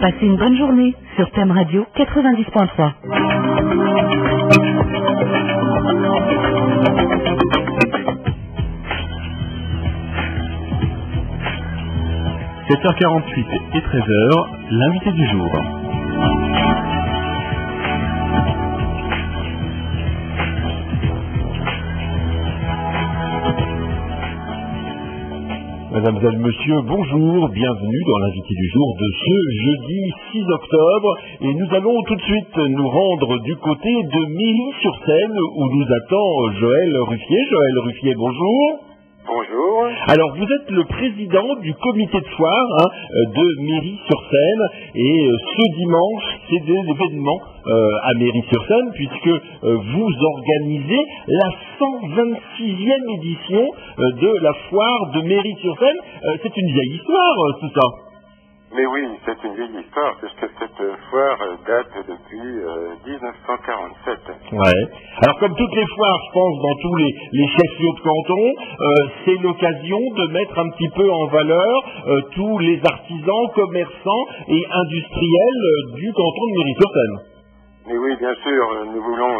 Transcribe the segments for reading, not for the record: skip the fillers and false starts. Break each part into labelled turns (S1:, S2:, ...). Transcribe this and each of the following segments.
S1: Passez une bonne journée sur Thème Radio 90.3.
S2: 7h48 et 13h, l'invité du jour. Mademoiselle, monsieur, bonjour, bienvenue dans l'invité du jour de ce jeudi 6 octobre. Et nous allons tout de suite nous rendre du côté de Méry-sur-Seine où nous attend Joël Ruffier. Joël Ruffier, bonjour.
S3: Bonjour.
S2: Alors, vous êtes le président du comité de foire de Méry-sur-Seine et ce dimanche, c'est des événements à Méry-sur-Seine puisque vous organisez la 126e édition de la foire de Méry-sur-Seine. C'est une vieille histoire, tout ça.
S3: Mais oui, c'est une vieille histoire, puisque cette foire date depuis 1947.
S2: Ouais. Alors comme toutes les foires, je pense, dans tous les chefs-lieux de canton, c'est l'occasion de mettre un petit peu en valeur tous les artisans, commerçants et industriels du canton de Méry-sur-Seine.
S3: Mais oui, bien sûr, nous voulons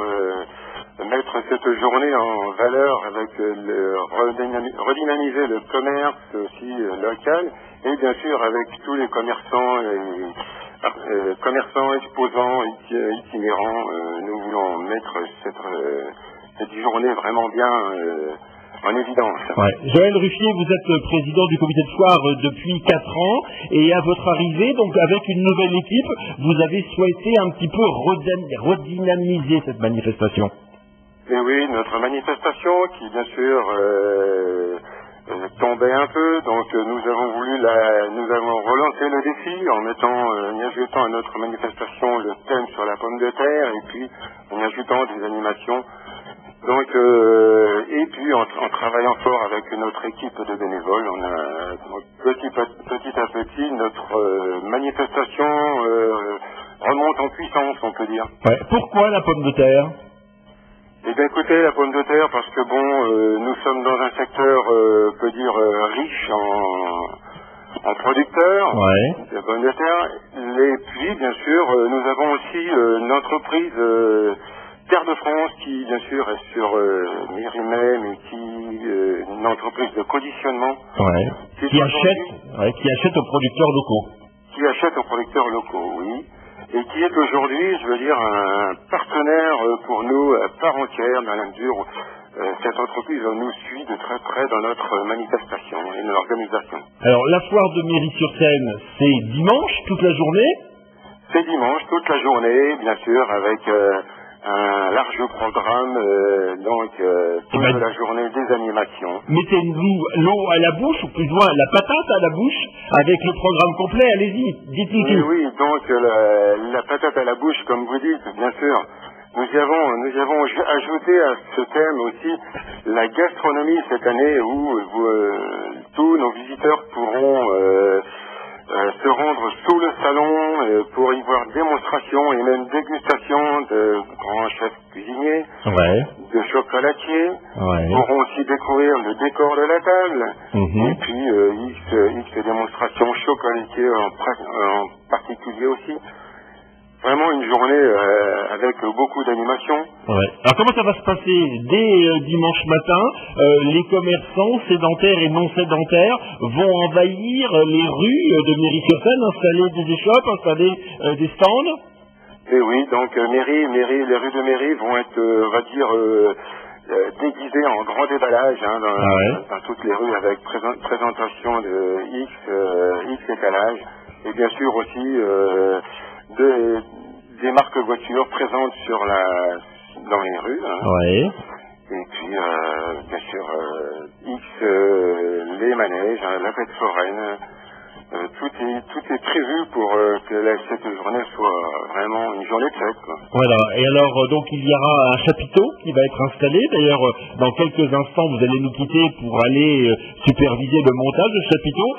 S3: mettre cette journée en valeur avec redynamiser le commerce aussi local et bien sûr avec tous les commerçants exposants, itinérants. Nous voulons mettre cette journée vraiment bien en évidence.
S2: Ouais. Joël Ruffier, vous êtes président du comité de foire depuis 4 ans et à votre arrivée, donc avec une nouvelle équipe, vous avez souhaité un petit peu redynamiser cette manifestation.
S3: Et oui, notre manifestation qui bien sûr tombait un peu, donc nous avons relancé le défi en ajoutant à notre manifestation le thème sur la pomme de terre et puis en ajoutant des animations. Donc et puis en travaillant fort avec notre équipe de bénévoles, on a petit à petit notre manifestation remonte en puissance, on peut dire.
S2: Ouais. Pourquoi la pomme de terre ?
S3: Eh bien écoutez, la pomme de terre, parce que nous sommes dans un secteur, peut dire, riche en producteurs de pommes de terre. Et puis, bien sûr, nous avons aussi une entreprise Terre de France qui, bien sûr, est sur Mérimée, mais une entreprise de conditionnement.
S2: Qui achète aux producteurs locaux.
S3: Qui achète aux producteurs locaux, oui. Et qui est aujourd'hui, je veux dire, un partenaire pour nous à part entière, dans la mesure où cette entreprise nous suit de très près dans notre manifestation et dans l'organisation.
S2: Alors, la foire de Méry-sur-Seine, c'est dimanche, toute la journée ?
S3: C'est dimanche, toute la journée, bien sûr, avec un large programme, toute la journée des animations.
S2: Mettez-nous l'eau à la bouche, ou plus loin la patate à la bouche, avec le programme complet, allez-y, dites-nous tout.
S3: Oui, donc la patate à la bouche, comme vous dites, bien sûr. Nous y avons ajouté à ce thème aussi la gastronomie cette année où tous nos visiteurs pourront se rendre sous le salon pour y voir démonstration et même dégustation de grands chefs cuisiniers, de chocolatiers, pourront aussi découvrir le décor de la table, et puis X démonstrations chocolatiers en particulier aussi. Vraiment une journée avec beaucoup d'animation.
S2: Alors comment ça va se passer? Dès dimanche matin, les commerçants sédentaires et non sédentaires vont envahir les rues de Méry-sur-Seine, installer des échoppes, installer des stands.
S3: Et oui, donc les rues de Méry vont être, on va dire, déguisées en grand déballage dans toutes les rues avec présentation de X étalages et bien sûr aussi des marques voitures présentes dans les rues. Et puis, bien sûr, les manèges, la fête foraine. Tout est prévu pour que cette journée soit vraiment une journée de fête.
S2: Voilà. Et alors, donc, il y aura un chapiteau qui va être installé. D'ailleurs, dans quelques instants, vous allez nous quitter pour aller superviser le montage du chapiteau.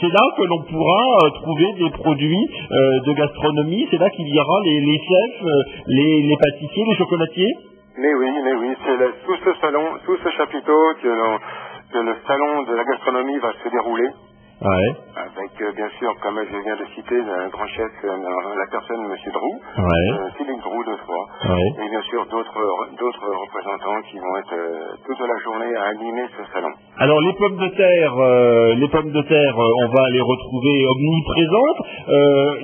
S2: C'est là que l'on pourra trouver des produits de gastronomie. C'est là qu'il y aura les chefs, les pâtissiers, les chocolatiers.
S3: Mais oui, c'est sous ce chapiteau que le salon de la gastronomie va se dérouler.
S2: Ouais.
S3: avec bien sûr, comme je viens de citer, un grand chef, la personne, M. Drou, Philippe Drou de Troyes, et bien sûr d'autres représentants qui vont être toute la journée à animer ce salon.
S2: Alors les pommes de terre, on va les retrouver omniprésentes.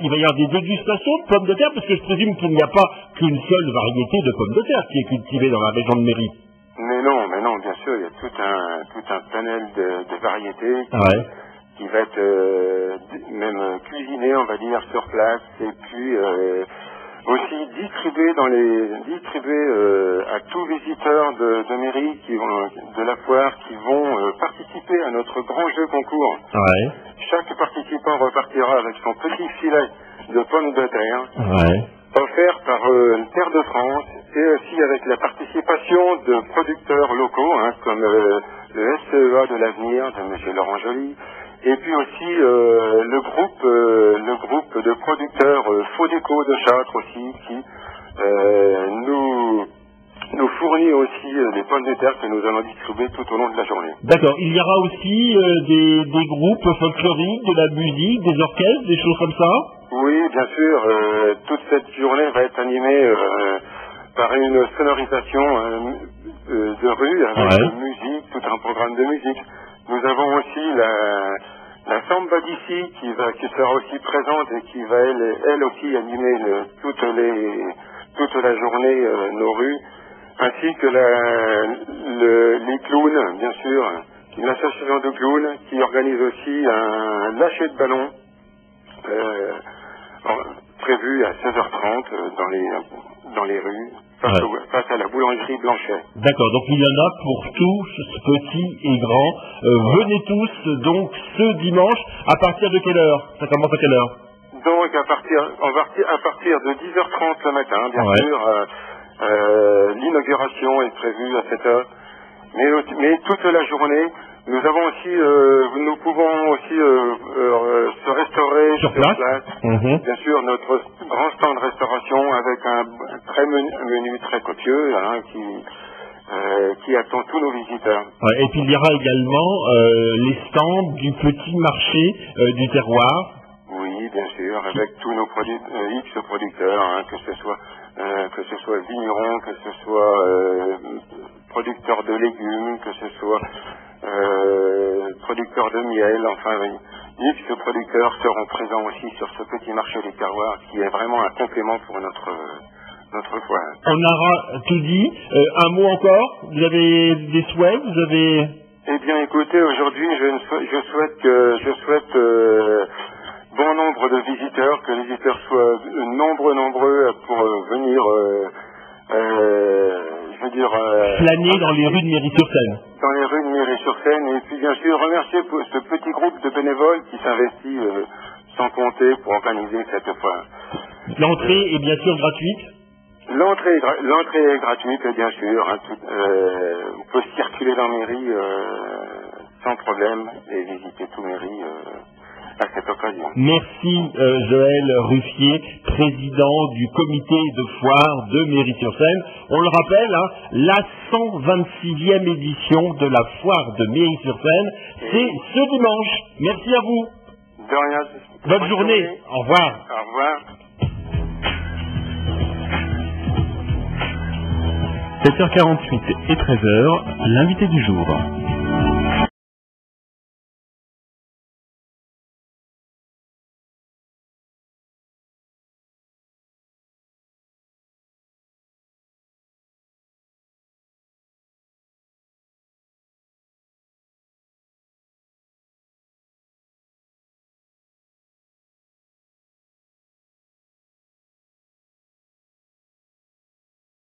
S2: Il va y avoir des dégustations de pommes de terre, parce que je présume qu'il n'y a pas qu'une seule variété de pommes de terre qui est cultivée dans la région de Méry.
S3: Mais non, bien sûr, il y a tout un panel de variétés qui va être même cuisiné, on va dire, sur place, et puis aussi distribué à tous visiteurs de mairie de la foire qui vont participer à notre grand jeu concours. Chaque participant repartira avec son petit filet de pommes de terre offert par Terre de France, et aussi avec la participation de producteurs locaux, comme le SEA de l'avenir de M. Laurent Joly, et puis aussi le groupe de producteurs Faux-Déco de Châtres aussi, qui nous fournit aussi des pommes de terre que nous allons distribuer tout au long de la journée.
S2: D'accord. Il y aura aussi des groupes folkloriques, de la musique, des orchestres, des choses comme ça?
S3: Oui, bien sûr. Toute cette journée va être animée par une sonorisation de rue avec musique, tout un programme de musique. Nous avons aussi la Samba d'ici qui sera aussi présente et qui va elle aussi animer toute la journée nos rues, ainsi que les clowns, bien sûr, l'association de clowns qui organise aussi un lâcher de ballon prévu à 16h30 dans les rues, face à la boulangerie Blanchet.
S2: D'accord, donc il y en a pour tous, petits et grands. Venez tous donc ce dimanche. À partir de quelle heure? Ça commence à quelle heure?
S3: Donc à partir de 10h30 le matin, bien sûr. L'inauguration est prévue à 7h. Mais toute la journée, nous pouvons aussi se restaurer sur place. Bien sûr, notre grand stand de restauration avec un menu très copieux qui attend tous nos visiteurs.
S2: Et puis il y aura également les stands du petit marché du terroir.
S3: Oui, bien sûr, avec tous nos X producteurs, que ce soit vignerons, que ce soit producteurs de légumes, que ce soit producteurs de miel, enfin X producteurs seront présents aussi sur ce petit marché des terroirs qui est vraiment un complément pour notre foire.
S2: On aura tout dit. Un mot encore? Vous avez des souhaits?
S3: Eh bien écoutez, aujourd'hui je souhaite bon nombre de visiteurs, que les visiteurs soient nombreux pour venir
S2: planer dans les rues de Méry-sur-Seine.
S3: Dans les rues de Méry-sur-Seine, et puis bien sûr remercier pour ce petit groupe de bénévoles qui s'investit sans compter pour organiser cette foire.
S2: L'entrée est bien sûr gratuite?
S3: L'entrée est gratuite, bien sûr. On peut circuler dans Méry sans problème et visiter tout Méry à cette occasion.
S2: Merci Joël Ruffier, président du comité de foire de Méry-sur-Seine. On le rappelle, la 126e édition de la foire de Méry-sur-Seine, c'est ce dimanche. Merci à vous.
S3: De rien.
S2: Bonne journée. Au revoir.
S3: Au revoir.
S4: 7h48 et 13h, l'invité du jour.